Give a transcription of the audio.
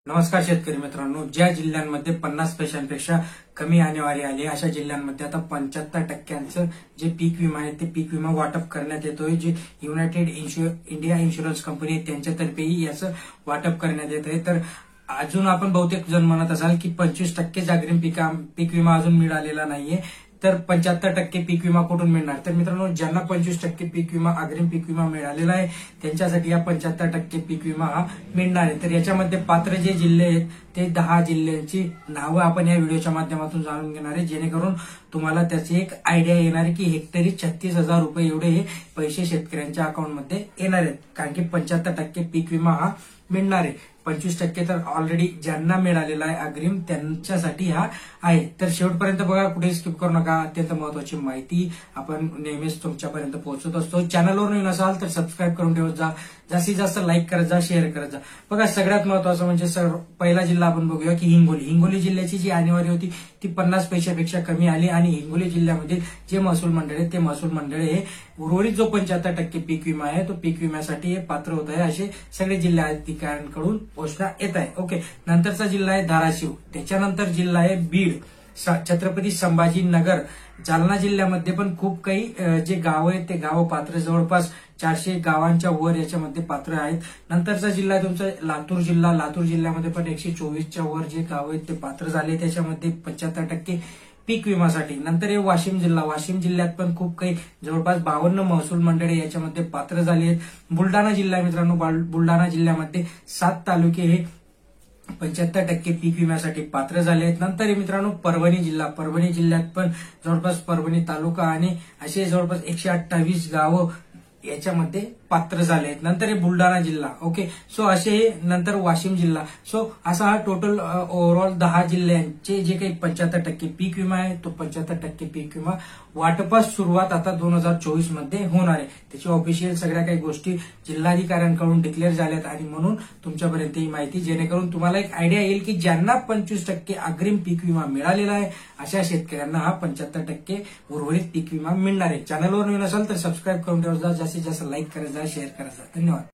नमस्कार शेतकरी मित्रांनो, ज्या जिल्ह्यांमध्ये 50 पैशांपेक्षा कमी आणेवारी आली अशा जिल्ह्यांमध्ये आता 75% जे पीक विमा आहे ते पीक विमा वाटप करण्यात येतोय. जे युनायटेड इंडिया इन्शुरन्स कंपनी आहे त्यांच्यातर्फेही याचं वाटप करण्यात येत आहे. तर अजून आपण बहुतेक जण म्हणत असाल की 25% अग्रिम पीक विमा अजून मिळालेला नाहीये, तर 75% पीक विमा कुठून मिळणार? तर मित्रांनो, ज्यांना 25% पीक विमा अग्रिम पीक विमा मिळालेला आहे त्यांच्यासाठी या 75% पीक विमा हा मिळणार आहे. तर याच्यामध्ये पात्र जे जिल्हे आहेत ते 10 जिल्ह्यांची नावं आपण या व्हिडिओच्या माध्यमातून जाणून घेणार आहे, जेणेकरून तुम्हाला त्याची एक आयडिया येणार आहे की हेक्टरी 36,000 रुपये एवढे हे पैसे शेतकऱ्यांच्या अकाउंटमध्ये येणार आहेत. कारण की 75% पीक विमा हा मिळणार आहे. 25% तर ऑलरेडी ज्यांना मिळालेला आहे अग्रिम त्यांच्यासाठी हा आहे. तर शेवटपर्यंत बघा, कुठे स्किप करू नका. अत्यंत महत्वाची माहिती आपण नेहमीच तुमच्यापर्यंत पोहोचवत असतो. चॅनलवर नवीन असाल तर सबस्क्राईब करून ठेवत जा, जास्तीत जास्त लाईक करत जा, शेअर करत जा. बघा, सगळ्यात महत्वाचं म्हणजे पहिला जिल्हा आपण बघूया की हिंगोली जिल्ह्याची जी आणेवारी होती ती 50 पैशापेक्षा कमी आली आणि हिंगोली जिल्ह्यामध्ये जे महसूल मंडळ आहे ते महसूल मंडळ हे उर्वरित जो 75% पीक विमा आहे तो पीक विम्यासाठी हे पात्र होत आहे असे सगळे जिल्हाधिकाऱ्यांकडून घोषणा येत आहे. ओके, नंतरचा जिल्हा आहे धाराशिव, त्याच्यानंतर जिल्हा आहे बीड, छत्रपती संभाजीनगर. जालना जिल्ह्यामध्ये पण खूप काही जे गाव आहेत ते गाव पात्र, जवळपास 400 गावांच्या वर याच्यामध्ये पात्र आहेत. नंतरचा जिल्हा आहे तुमचा लातूर जिल्हा. लातूर जिल्ह्यामध्ये पण 124च्या वर जे गाव आहेत ते पात्र झाले, त्याच्यामध्ये 75% पीक विमासाठी. नंतर हे वाशिम जिल्हा. वाशिम जिल्ह्यात पण खूप काही जवळपास 52 महसूल मंडळे याच्यामध्ये पात्र झाली आहेत. बुलढाणा जिल्हा मित्रांनो, बुलढाणा जिल्ह्यामध्ये 7 तालुके हे 75% पीक विम्यासाठी पात्र झाले आहेत. नंतर मित्रांनो परभणी जिल्हा. परभणी जिल्ह्यात पण जवळपास परभणी तालुका आणि असे जवळपास 128 गावं याच्यामध्ये पात्र झाले आहेत. नंतर हे बुलढाणा जिल्हा. ओके, सो असे हे नंतर वाशिम जिल्हा. सो असा हा टोटल ओव्हरऑल 10 जिल्ह्यांचे जे काही 75% पीक विमा आहे तो 75% पीक विमा वाटपास सुरुवात आता 2024 मध्ये होणार आहे. त्याची ऑफिशियल सगळ्या काही गोष्टी जिल्हाधिकाऱ्यांकडून डिक्लेअर झाल्यात आणि म्हणून तुमच्यापर्यंत ही माहिती, जेणेकरून तुम्हाला एक आयडिया येईल की ज्यांना 25% अग्रिम पीक विमा मिळालेला आहे अशा शेतकऱ्यांना हा 75% उर्वरित पीक विमा मिळणार आहे. चॅनलवर नवीन असाल तर सबस्क्राईब करून ठेवा, जास्तीत जास्त लाईक करायचा, शेअर करायचा. धन्यवाद.